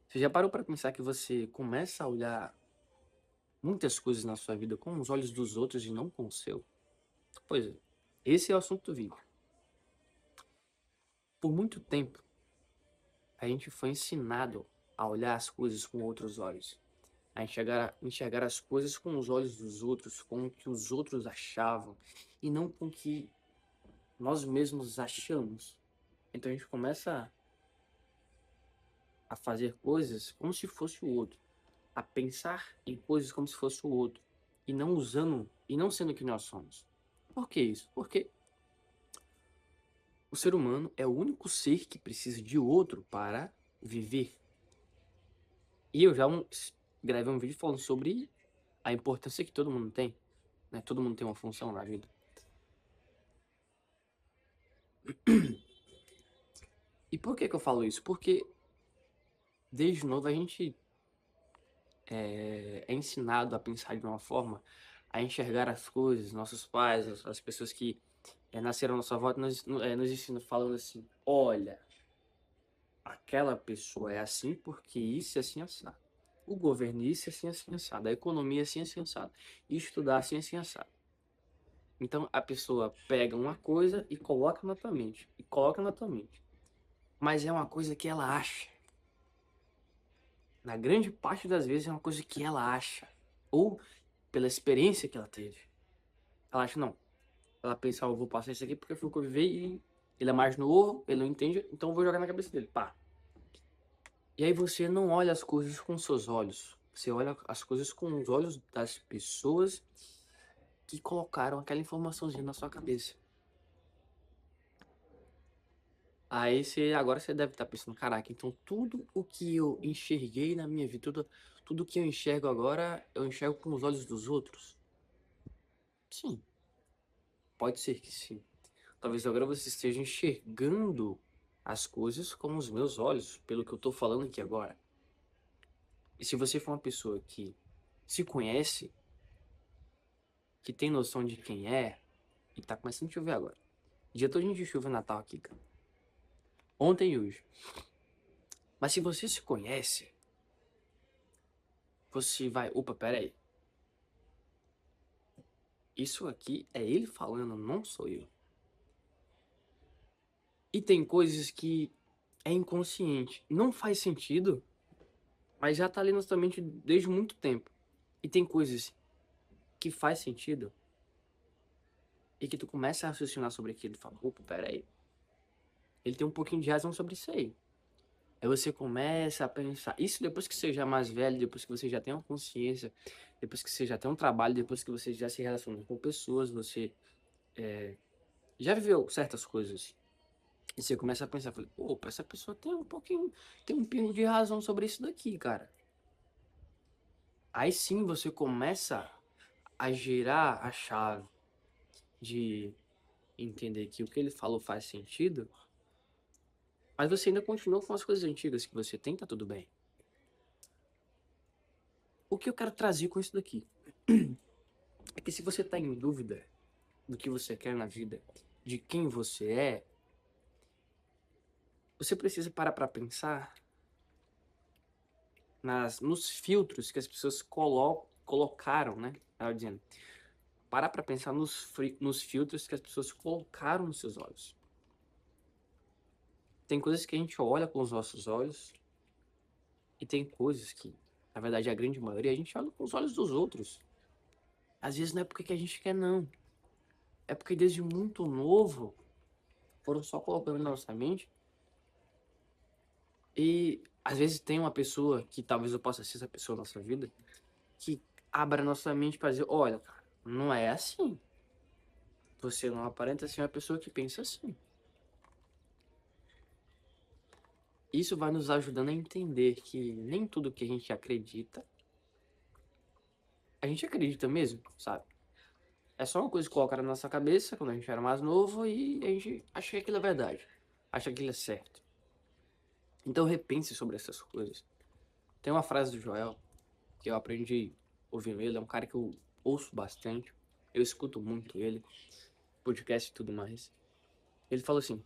Você já parou para pensar que você começa a olhar muitas coisas na sua vida com os olhos dos outros e não com o seu? Pois é, esse é o assunto do vídeo. Por muito tempo, a gente foi ensinado a olhar as coisas com outros olhos, a enxergar as coisas com os olhos dos outros, com o que os outros achavam e não com o que nós mesmos achamos. Então a gente começa a fazer coisas como se fosse o outro, a pensar em coisas como se fosse o outro e não usando e não sendo o que nós somos. Por que isso? Porque o ser humano é o único ser que precisa de outro para viver. E eu já gravei um vídeo falando sobre a importância que todo mundo tem, né? Todo mundo tem uma função na vida. E por que que eu falo isso? Porque desde novo a gente é ensinado a pensar de uma forma, a enxergar as coisas, nossos pais, as pessoas que nasceram à nossa volta, nos ensinam falando assim, olha, aquela pessoa é assim porque isso é assim assado. O governo isso é assim assim assado. A economia é assim assim assado. E estudar assim assim assado. Então a pessoa pega uma coisa e coloca na tua mente. E coloca na tua mente. Mas é uma coisa que ela acha. Na grande parte das vezes é uma coisa que ela acha. Ou pela experiência que ela teve. Ela acha, não. Ela pensa, eu vou passar isso aqui porque foi o que eu vivi e ele é mais novo, ele não entende, então eu vou jogar na cabeça dele. Pá. E aí você não olha as coisas com seus olhos. Você olha as coisas com os olhos das pessoas que colocaram aquela informaçãozinha na sua cabeça. Aí agora você deve estar pensando, caraca, então tudo o que eu enxerguei na minha vida, tudo que eu enxergo agora, eu enxergo com os olhos dos outros? Sim, pode ser que sim. Talvez agora você esteja enxergando as coisas com os meus olhos, pelo que eu tô falando aqui agora. E se você for uma pessoa que se conhece, que tem noção de quem é, e tá começando a chover agora. Dia todo de chuva Natal aqui, cara. Ontem e hoje. Mas se você se conhece, você vai. Opa, pera aí. Isso aqui é ele falando, não sou eu. E tem coisas que é inconsciente. Não faz sentido, mas já tá ali na sua mente desde muito tempo. E tem coisas que faz sentido e que tu começa a raciocinar sobre aquilo e fala, opa, pera aí. Ele tem um pouquinho de razão sobre isso aí. Aí você começa a pensar, isso depois que você já é mais velho, depois que você já tem uma consciência, depois que você já tem um trabalho, depois que você já se relaciona com pessoas, você já viveu certas coisas. E você começa a pensar, falei, opa, essa pessoa tem um pouquinho, tem um pingo de razão sobre isso daqui, cara. Aí sim você começa a girar a chave de entender que o que ele falou faz sentido, mas você ainda continua com as coisas antigas que você tem, tá tudo bem. O que eu quero trazer com isso daqui é que se você tá em dúvida do que você quer na vida, de quem você é, você precisa parar para pensar nos filtros que as pessoas colocaram, né? Tava dizendo. Parar para pensar nos filtros que as pessoas colocaram nos seus olhos. Tem coisas que a gente olha com os nossos olhos e tem coisas que, na verdade, a grande maioria, a gente olha com os olhos dos outros. Às vezes não é porque que a gente quer, não. É porque desde muito novo foram só colocando na nossa mente. E às vezes tem uma pessoa que talvez eu possa ser essa pessoa na nossa vida que abra nossa mente para dizer, olha, cara, não é assim. Você não aparenta ser uma pessoa que pensa assim. Isso vai nos ajudando a entender que nem tudo que a gente acredita mesmo, sabe? É só uma coisa que colocaram na nossa cabeça quando a gente era mais novo e a gente acha que aquilo é verdade, acha que aquilo é certo. Então repense sobre essas coisas. Tem uma frase do Joel que eu aprendi ouvindo ele, é um cara que eu ouço bastante, eu escuto muito ele, podcast e tudo mais. Ele falou assim: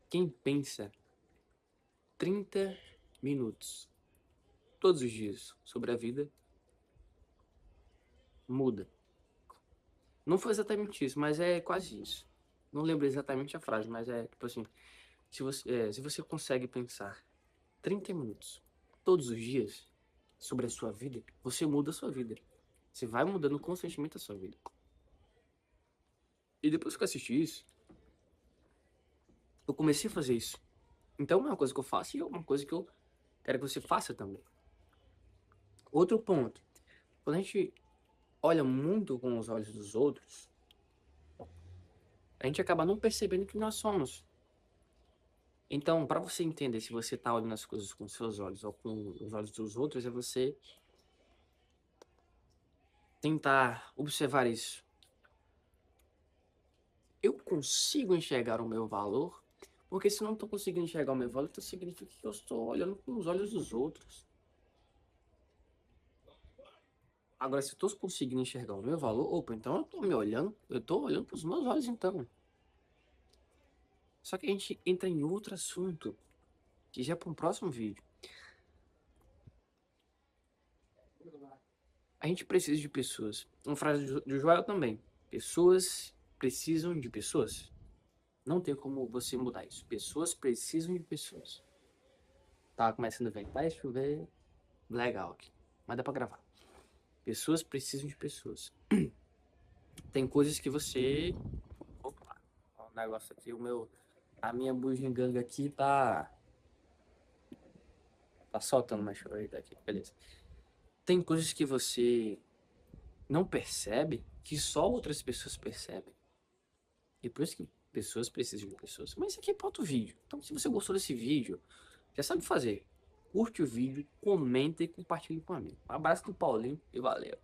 quem pensa 30 minutos, todos os dias, sobre a vida, muda. Não foi exatamente isso, mas é quase isso. Não lembro exatamente a frase, mas é tipo assim, se você consegue pensar 30 minutos todos os dias sobre a sua vida, você muda a sua vida. Você vai mudando constantemente a sua vida. E depois que eu assisti isso, eu comecei a fazer isso. Então é uma coisa que eu faço e é uma coisa que eu quero que você faça também. Outro ponto. Quando a gente olha muito com os olhos dos outros, a gente acaba não percebendo que nós somos. Então, para você entender se você tá olhando as coisas com seus olhos ou com os olhos dos outros, é você tentar observar isso. Eu consigo enxergar o meu valor, porque se não estou conseguindo enxergar o meu valor, então significa que eu estou olhando com os olhos dos outros. Agora, se eu estou conseguindo enxergar o meu valor, opa, então eu estou olhando com os meus olhos então. Só que a gente entra em outro assunto, que já é para um próximo vídeo. A gente precisa de pessoas. Uma frase do Joel também. Pessoas precisam de pessoas. Não tem como você mudar isso. Pessoas precisam de pessoas. Tá começando a ventar e chover. Legal aqui. Mas dá pra gravar. Pessoas precisam de pessoas. Tem coisas que você... Opa, ó, o negócio aqui, a minha bugiganga aqui tá soltando mais chuva daqui. Beleza. Tem coisas que você não percebe que só outras pessoas percebem. E por isso que pessoas precisam de pessoas. Mas isso aqui é para outro vídeo. Então, se você gostou desse vídeo, já sabe o que fazer. Curte o vídeo, comenta e compartilhe com um amigo. Um abraço do Paulinho e valeu.